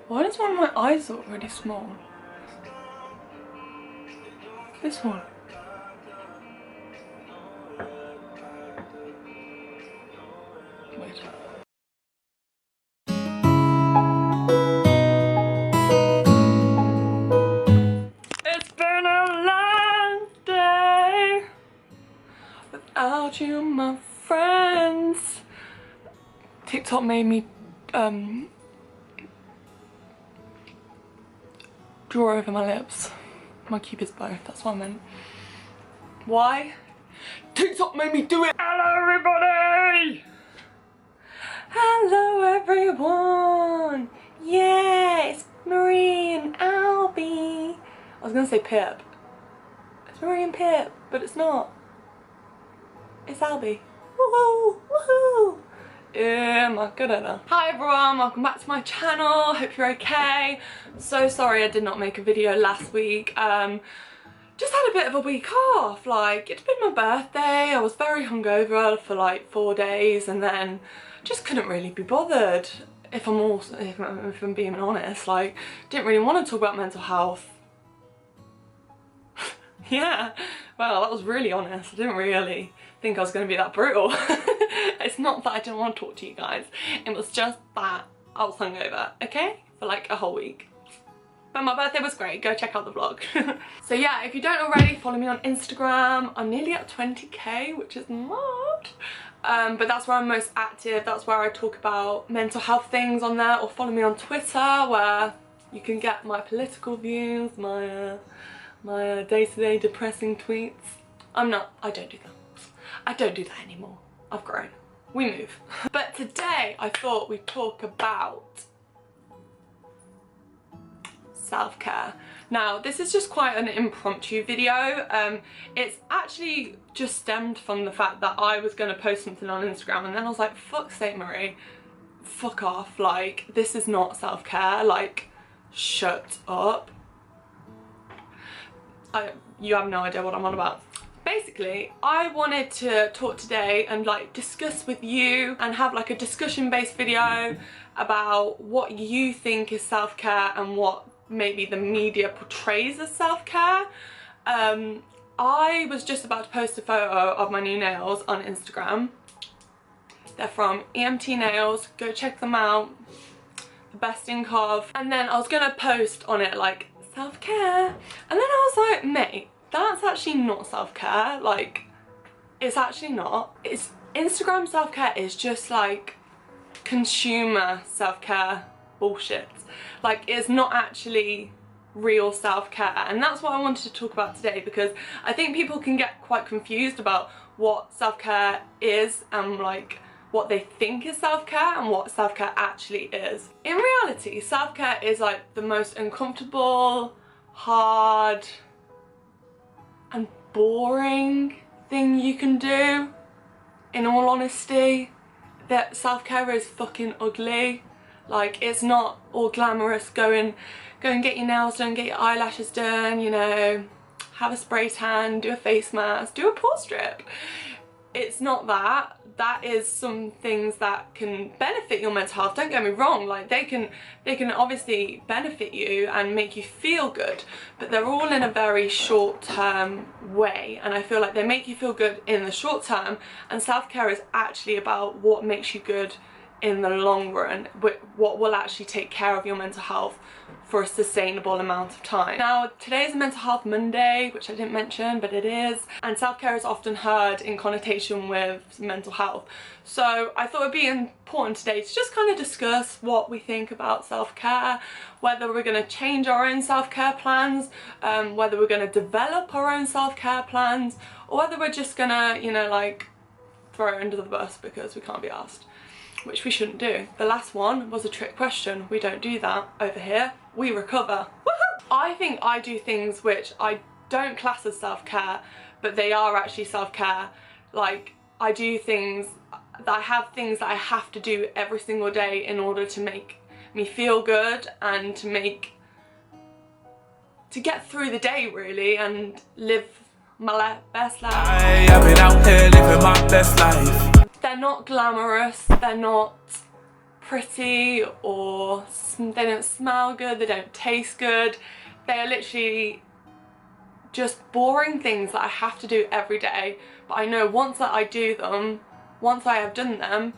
Why does one of my eyes look really small? This one. Weird. It's been a long day without you, my friends. TikTok made me draw over my lips. My cupid's bow, that's what I meant. Why? TikTok made me do it! Hello everybody! Hello everyone! Yeah, it's Marie and Albie. I was gonna say Pip. It's Marie and Pip, but it's not. It's Albie. Woohoo! Woohoo! My good at that. Hi everyone, welcome back to my channel. Hope you're okay. So sorry I did not make a video last week. Just had a bit of a week off. Like, it's been my birthday. I was very hungover for like 4 days and then just couldn't really be bothered. If I'm being honest, like, didn't really want to talk about mental health. Yeah, well, that was really honest. I didn't really think I was going to be that brutal. It's not that I didn't want to talk to you guys. It was just that I was hungover, okay? For like a whole week. But my birthday was great. Go check out the vlog. So yeah, if you don't already, follow me on Instagram. I'm nearly at 20k, which is mad. But that's where I'm most active. That's where I talk about mental health things on there. Or follow me on Twitter, where you can get my political views, my day-to-day depressing tweets. I don't do that. I don't do that anymore. I've grown. We move. But today I thought we'd talk about self-care. Now this is just quite an impromptu video. It's actually just stemmed from the fact that I was going to post something on Instagram and then I was like, fuck's sake Marie, fuck off, like this is not self-care, like shut up. You have no idea what I'm on about. Basically, I wanted to talk today and like discuss with you and have like a discussion based video about what you think is self-care and what maybe the media portrays as self-care. I was just about to post a photo of my new nails on Instagram. They're from EMT Nails, go check them out, the best in Cov. And then I was gonna post on it like self-care, and then I was like, mate, that's actually not self-care. Like, it's actually not. It's Instagram self-care is just like consumer self-care bullshit. Like, it's not actually real self-care, and that's what I wanted to talk about today, because I think people can get quite confused about what self-care is and like what they think is self-care and what self-care actually is. In reality, self-care is like the most uncomfortable, hard and boring thing you can do. In all honesty, that self-care is fucking ugly. Like, it's not all glamorous. Go and get your nails done, get your eyelashes done, you know, have a spray tan, do a face mask, do a pore strip. It's not that. That is some things that can benefit your mental health, don't get me wrong, like they can obviously benefit you and make you feel good, but they're all in a very short-term way, and I feel like they make you feel good in the short term, and self-care is actually about what makes you good in the long run, what will actually take care of your mental health for a sustainable amount of time. Now, today is Mental Health Monday, which I didn't mention, but it is, and self-care is often heard in connotation with mental health. So I thought it'd be important today to just kind of discuss what we think about self-care, whether we're going to change our own self-care plans, whether we're going to develop our own self-care plans, or whether we're just gonna, you know, like throw it under the bus because we can't be asked. Which we shouldn't do. The last one was a trick question. We don't do that over here. We recover. Woohoo! I think I do things which I don't class as self-care, but they are actually self-care. Like, I do things, I have things that I have to do every single day in order to make me feel good and to get through the day really and live my best life. I've been out here living my best life. They're not glamorous, they're not pretty or they don't smell good, they don't taste good. They are literally just boring things that I have to do every day, but I know once that I do them, once I have done them,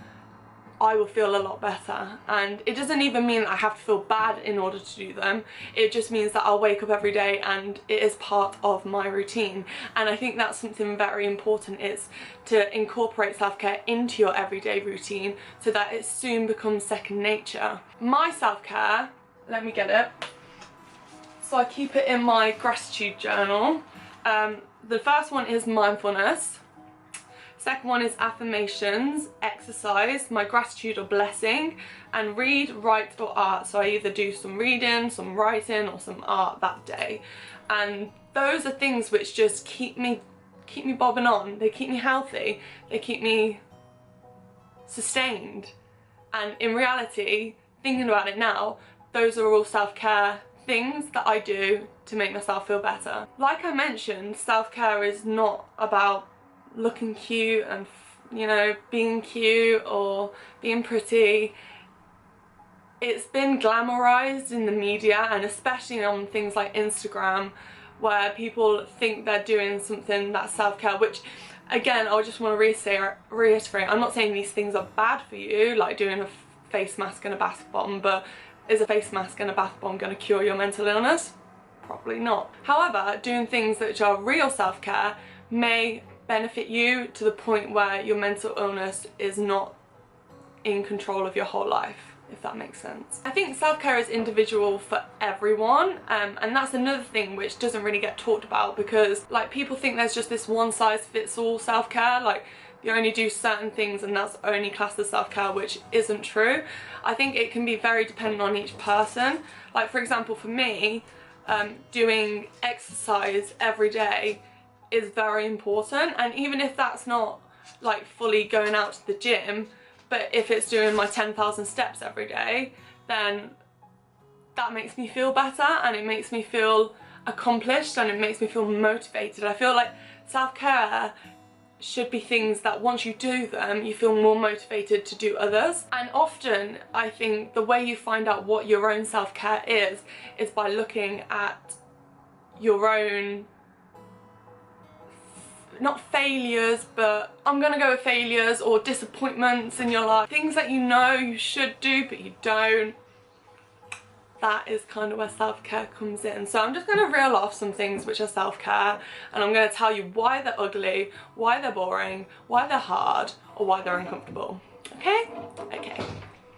I will feel a lot better. And it doesn't even mean that I have to feel bad in order to do them. It just means that I'll wake up every day and it is part of my routine. And I think that's something very important, is to incorporate self-care into your everyday routine so that it soon becomes second nature. My self-care, let me get it. So I keep it in my gratitude journal. The first one is mindfulness. Second one is affirmations, exercise, my gratitude or blessing, and read, write or art. So I either do some reading, some writing or some art that day. And those are things which just keep me bobbing on. They keep me healthy, they keep me sustained. And in reality, thinking about it now, those are all self-care things that I do to make myself feel better. Like I mentioned, self-care is not about looking cute and, you know, being cute or being pretty. It's been glamorized in the media, and especially on things like Instagram, where people think they're doing something that's self-care, which again, I just want to reiterate, I'm not saying these things are bad for you, like doing a face mask and a bath bomb, but is a face mask and a bath bomb going to cure your mental illness? Probably not. However, doing things which are real self-care may benefit you to the point where your mental illness is not in control of your whole life, if that makes sense. I think self-care is individual for everyone, and that's another thing which doesn't really get talked about, because like people think there's just this one size fits all self-care, like you only do certain things and that's only classed as self-care, which isn't true. I think it can be very dependent on each person. Like for example, for me, doing exercise every day is very important, and even if that's not like fully going out to the gym, but if it's doing my 10,000 steps every day, then that makes me feel better and it makes me feel accomplished and it makes me feel motivated. I feel like self-care should be things that once you do them, you feel more motivated to do others. And often I think the way you find out what your own self-care is by looking at your own, not failures, but I'm gonna go with failures or disappointments in your life, things that you know you should do but you don't. That is kind of where self-care comes in. So I'm just going to reel off some things which are self-care, and I'm going to tell you why they're ugly, why they're boring, why they're hard, or why they're uncomfortable. Okay? Okay.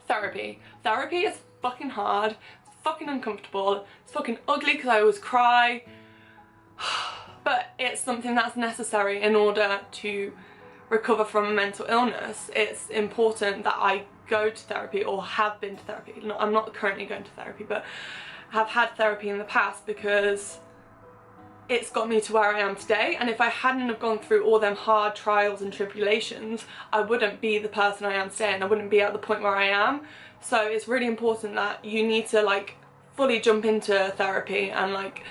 Therapy. Therapy is fucking hard, it's fucking uncomfortable, it's fucking ugly because I always cry, but it's something that's necessary in order to recover from a mental illness. It's important that I go to therapy, or have been to therapy. No, I'm not currently going to therapy, but have had therapy in the past, because it's got me to where I am today. And if I hadn't have gone through all them hard trials and tribulations, I wouldn't be the person I am today, and I wouldn't be at the point where I am. So it's really important that you need to like fully jump into therapy and like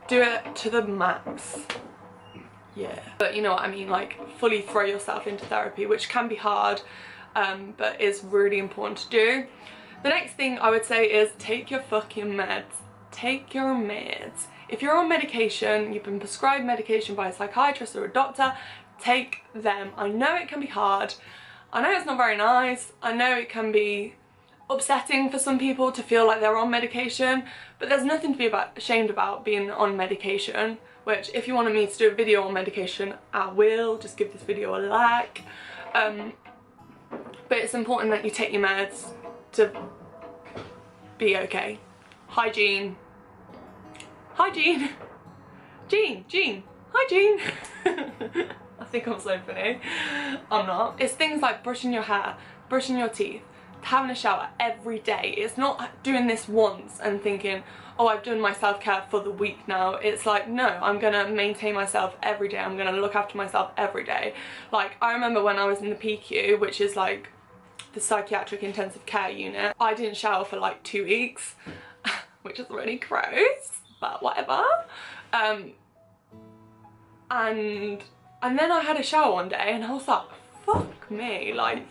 do it to the max. Yeah, but you know what I mean, like fully throw yourself into therapy, which can be hard, but is really important to do. The next thing I would say is take your fucking meds. Take your meds. If you're on medication, you've been prescribed medication by a psychiatrist or a doctor, take them. I know it can be hard, I know it's not very nice, I know it can be upsetting for some people to feel like they're on medication, but there's nothing to be ashamed about being on medication, which if you wanted me to do a video on medication, I will. Just give this video a like. But it's important that you take your meds to be okay. Hygiene. Hygiene. Jean. Hygiene. I think I'm so funny. I'm not. It's things like brushing your hair, brushing your teeth, having a shower every day. It's not doing this once and thinking, oh, I've done my self-care for the week now. It's like, no, I'm gonna maintain myself every day. I'm gonna look after myself every day. Like, I remember when I was in the PQ, which is like the psychiatric intensive care unit, I didn't shower for like 2 weeks, which is really gross, but whatever. And then I had a shower one day and I was like, fuck me, like,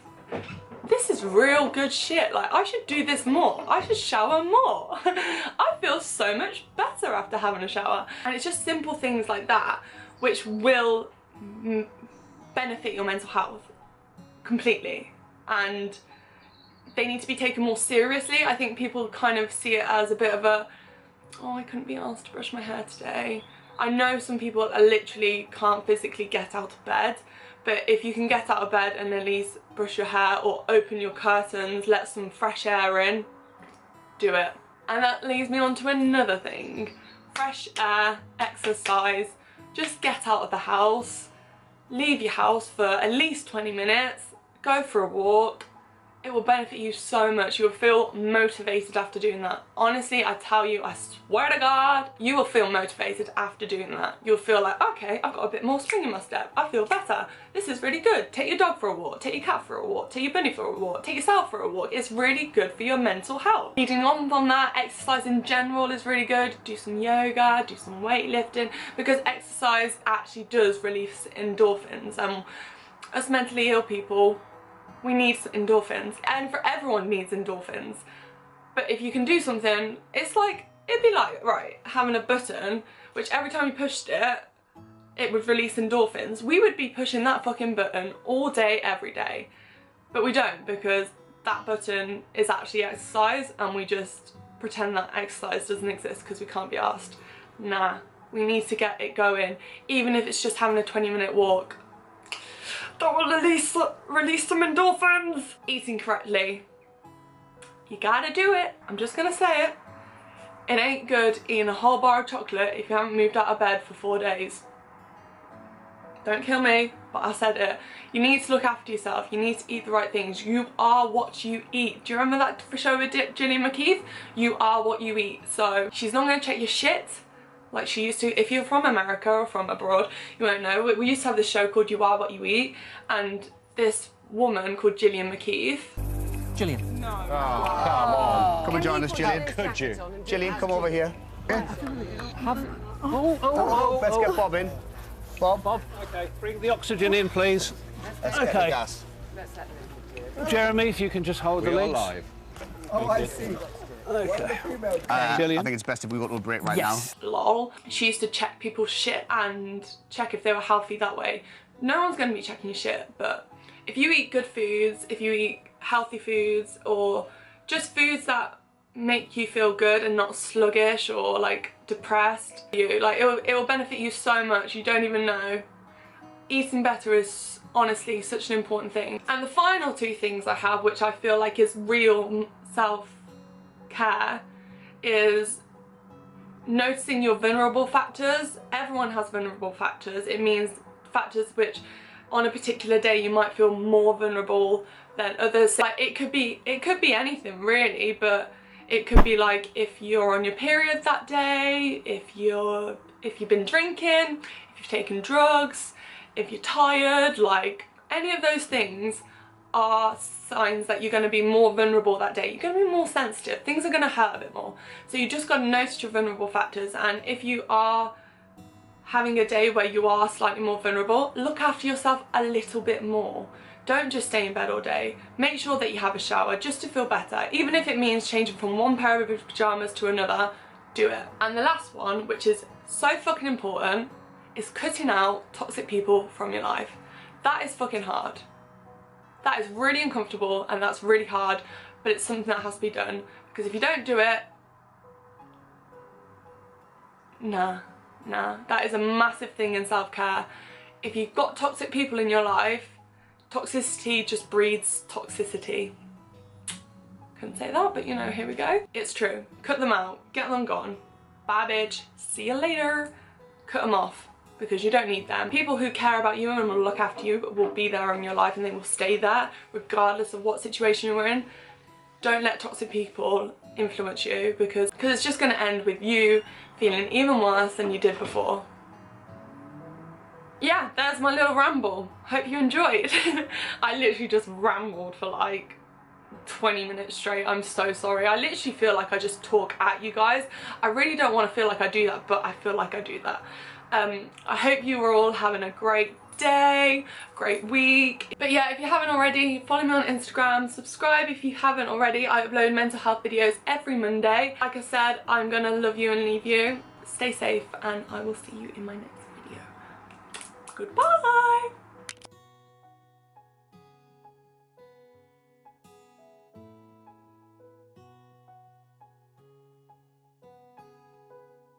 this is real good shit. Like, I should do this more. I should shower more. I feel so much better after having a shower. And it's just simple things like that which will benefit your mental health completely. And they need to be taken more seriously. I think people kind of see it as a bit of a, oh, I couldn't be asked to brush my hair today. I know some people literally can't physically get out of bed, but if you can get out of bed and at least brush your hair or open your curtains, let some fresh air in, do it. And that leads me on to another thing. Fresh air, exercise, just get out of the house, leave your house for at least 20 minutes, go for a walk. It will benefit you so much. You will feel motivated after doing that. Honestly, I tell you, I swear to God, you will feel motivated after doing that. You'll feel like, okay, I've got a bit more spring in my step. I feel better. This is really good. Take your dog for a walk. Take your cat for a walk. Take your bunny for a walk. Take yourself for a walk. It's really good for your mental health. Leading on from that, exercise in general is really good. Do some yoga, do some weightlifting, because exercise actually does release endorphins. Us mentally ill people, we need endorphins, and for everyone needs endorphins. But if you can do something, it's like, it'd be like, right, having a button which every time you pushed it, it would release endorphins. We would be pushing that fucking button all day, every day. But we don't, because that button is actually exercise, and we just pretend that exercise doesn't exist because we can't be asked. Nah, we need to get it going, even if it's just having a 20-minute walk. That will release some endorphins. Eating correctly. You gotta do it. I'm just gonna say it. It ain't good eating a whole bar of chocolate if you haven't moved out of bed for 4 days. Don't kill me, but I said it. You need to look after yourself. You need to eat the right things. You are what you eat. Do you remember that show with Gillian McKeith? You are what you eat. So she's not gonna check your shit like she used to. If you're from America or from abroad, you won't know. We used to have this show called You Are What You Eat, and this woman called Gillian McKeith. Gillian. No. Oh, come on. Come and join us, Gillian. Could you? Gillian, come over here. Yeah. Let's get Bob in. Bob. Bob, okay, bring the oxygen in, please. Let's get the gas. Jeremy, if you can just hold the legs. Live. Oh, I see. Okay. I think it's best if we go to a break right now. Lol. She used to check people's shit and check if they were healthy that way. No one's going to be checking your shit, but if you eat good foods, if you eat healthy foods, or just foods that make you feel good and not sluggish or like depressed, it will benefit you so much. You don't even know. Eating better is honestly such an important thing. And the final two things I have, which I feel like is real self-care, is noticing your vulnerable factors. Everyone has vulnerable factors. It means factors which on a particular day you might feel more vulnerable than others. Like it could be anything really, but it could be like if you're on your period that day, if you've been drinking, if you've taken drugs, if you're tired, like any of those things are signs that you're going to be more vulnerable that day. You're going to be more sensitive. Things are going to hurt a bit more. So you just got to notice your vulnerable factors, and if you are having a day where you are slightly more vulnerable, look after yourself a little bit more. Don't just stay in bed all day. Make sure that you have a shower just to feel better. Even if it means changing from one pair of pyjamas to another, do it. And the last one, which is so fucking important, is cutting out toxic people from your life. That is fucking hard. That is really uncomfortable and that's really hard, but it's something that has to be done, because if you don't do it, nah, that is a massive thing in self-care. If you've got toxic people in your life, toxicity just breeds toxicity. Couldn't say that, but you know, here we go. It's true. Cut them out. Get them gone. Bye bitch. See you later. Cut them off, because you don't need them. People who care about you and will look after you will be there in your life, and they will stay there regardless of what situation you're in. Don't let toxic people influence you, because it's just going to end with you feeling even worse than you did before. Yeah, there's my little ramble. Hope you enjoyed. I literally just rambled for like 20 minutes straight. I'm so sorry. I literally feel like I just talk at you guys. I really don't want to feel like I do that, but I feel like I do that. I hope you were all having a great day, great week. But yeah, if you haven't already, follow me on Instagram, subscribe if you haven't already. I upload mental health videos every Monday. Like I said, I'm gonna love you and leave you. Stay safe, and I will see you in my next video. Goodbye.